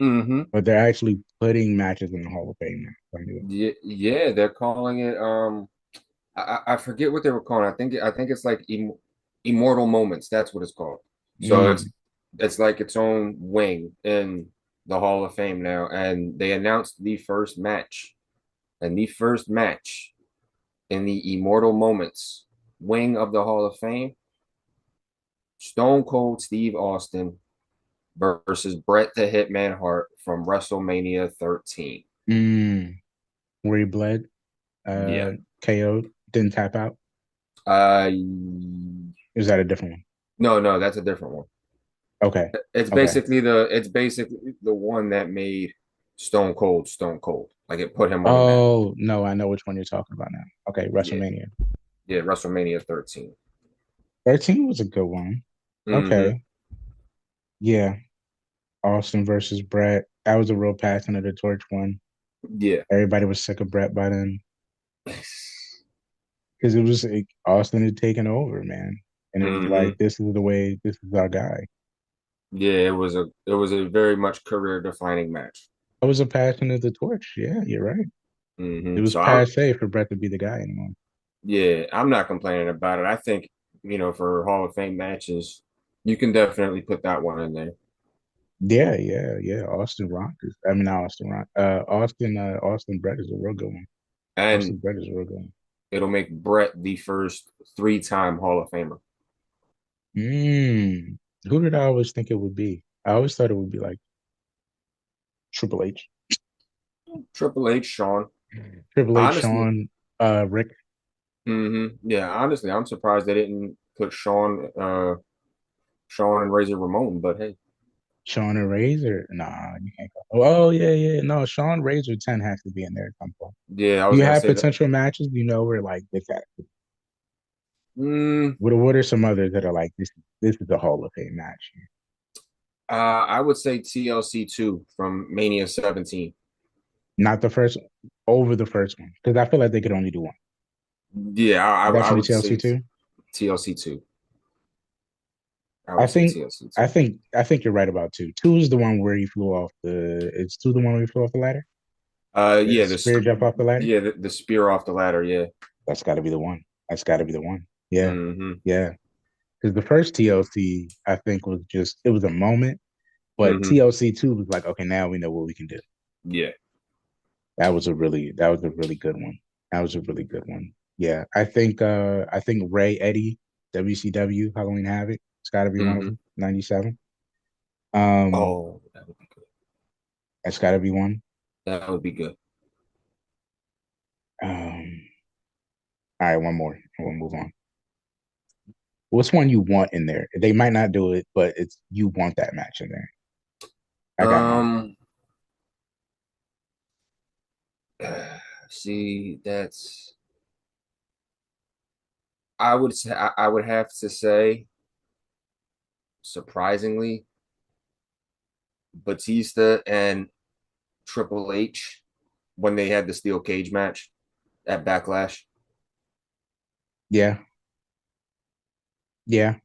Mm-hmm. but they're actually putting matches in the Hall of Fame now. Yeah, yeah, they're calling it I forget what they were calling. I think it's like immortal moments. That's what it's called. So Mm, it's like its own wing in the Hall of Fame now, and they announced the first match, and the first match in the immortal moments wing of the Hall of Fame, Stone Cold Steve Austin versus Bret the Hitman Hart from WrestleMania 13. mm, where he bled, Yeah. KO'd, didn't tap out. Uh, Is that a different one? no, no, that's a different one. Okay. It's Okay. basically the one that made Stone Cold Stone Cold. Like it put him on the map. Oh, no, I know which one you're talking about now. Okay, Yeah, WrestleMania. yeah, WrestleMania 13. 13 was a good one. Mm-hmm. Okay. Yeah. Austin versus Brett. That was a real passing of the torch one. Yeah. Everybody was sick of Brett by then because it was like, Austin had taken over, man. And it was Mm-hmm. like, this is the way, this is our guy. Yeah, it was a very much career defining match. That was a passing of the torch. Yeah, you're right. It Mm-hmm. was So I'm passe for Brett to be the guy anymore. yeah, I'm not complaining about it. I think, for Hall of Fame matches, you can definitely put that one in there. Yeah, yeah, yeah. Austin Rock is, I mean, not Austin Rock. Austin Brett is a real good one. And Austin Brett is a real good one. it'll make Brett the first three-time Hall of Famer. Who did I always think it would be? I always thought it would be like Triple H. Triple H, Shawn. Triple H, Honestly, Shawn, Rick, Yeah, honestly, I'm surprised they didn't put Sean and Razor Ramon, but hey, Shawn and Razor. Nah, you can't go. Oh, yeah, yeah. No, Shawn Razor 10 has to be in there at some point. yeah, I Do was you gonna have say that. potential matches? You know, where like this has to, Mm, what are some others that are like this is the Hall of Fame match? I would say TLC 2 from Mania 17. Not the first over the first one. Because I feel like they could only do one. Yeah, I Definitely would TLC say two. TLC 2. I I would say think TLC I 2. think I think you're right about two. Two is the one where he flew off the it's two the one where he flew off the ladder? The Yeah, spear jump off the ladder? the spear off the ladder. Yeah. That's gotta be the one. That's gotta be the one. Yeah. Hmm. Yeah. Because the first TLC, I think, was just it was a moment, but Hmm. TLC two was like, okay, now we know what we can do. Yeah. That was a really good one. That was a really good one. Yeah. I think Ray Eddie, WCW, Halloween Havoc, it's gotta be one of Hmm. them. 97. Um, Oh, that would be good. that's gotta be one. That would be good. Um, all right, one more. And we'll move on. What's one you want in there? They might not do it, but it's you want that match in there. I got mine. Um, see, that's I would have to say, surprisingly, Batista and Triple H when they had the steel cage match at Backlash Yeah, yeah,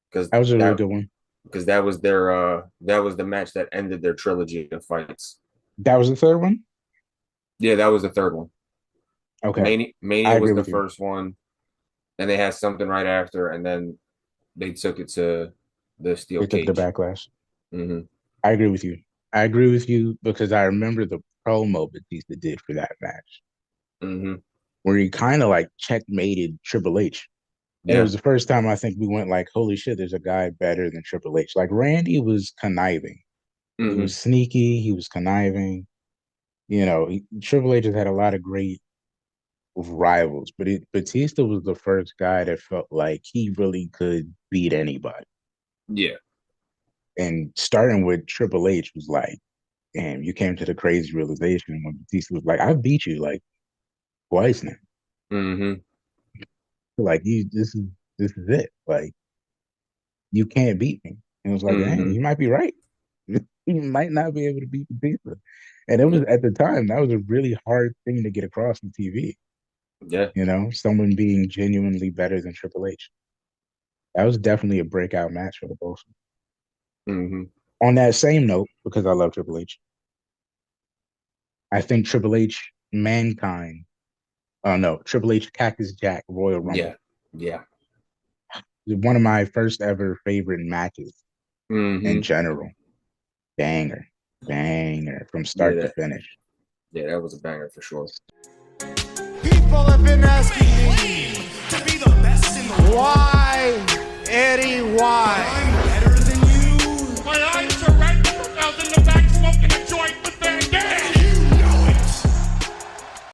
because that was a really that good one. because that was the match that ended their trilogy of fights. That was the third one. Yeah, that was the third one. Okay, Mania I was agree the with you. first one, and they had something right after, and then they took it to the steel They took the cage. backlash. Hmm. I agree with you. I agree with you because I remember the promo Batista did for that match Hmm. where he kind of like checkmated Triple H. And it Yeah. was the first time I think we went like, holy shit, there's a guy better than Triple H. Like Randy was conniving. He was Hmm. sneaky. He was conniving. Triple H has had a lot of great rivals, but Batista was the first guy that felt like he really could beat anybody. Yeah. And starting with Triple H was like, damn, you came to the crazy realization when Batista was like, I beat you like twice now. Hmm. Like this is it. Like you can't beat me. And it was like, dang, Hmm. you might be right. You might not be able to beat Batista. And it was at the time that was a really hard thing to get across on TV. Yeah. Someone being genuinely better than Triple H. That was definitely a breakout match for the both. Hmm. On that same note, because I love Triple H. I think Triple H, Mankind. Oh no, Triple H, Cactus Jack, Royal Rumble. Yeah. Yeah. One of my first ever favorite matches in Mm-hmm. general. Banger, banger from Yeah, start to that finish. that was a banger for sure. People have been asking me to be the best in the world. Why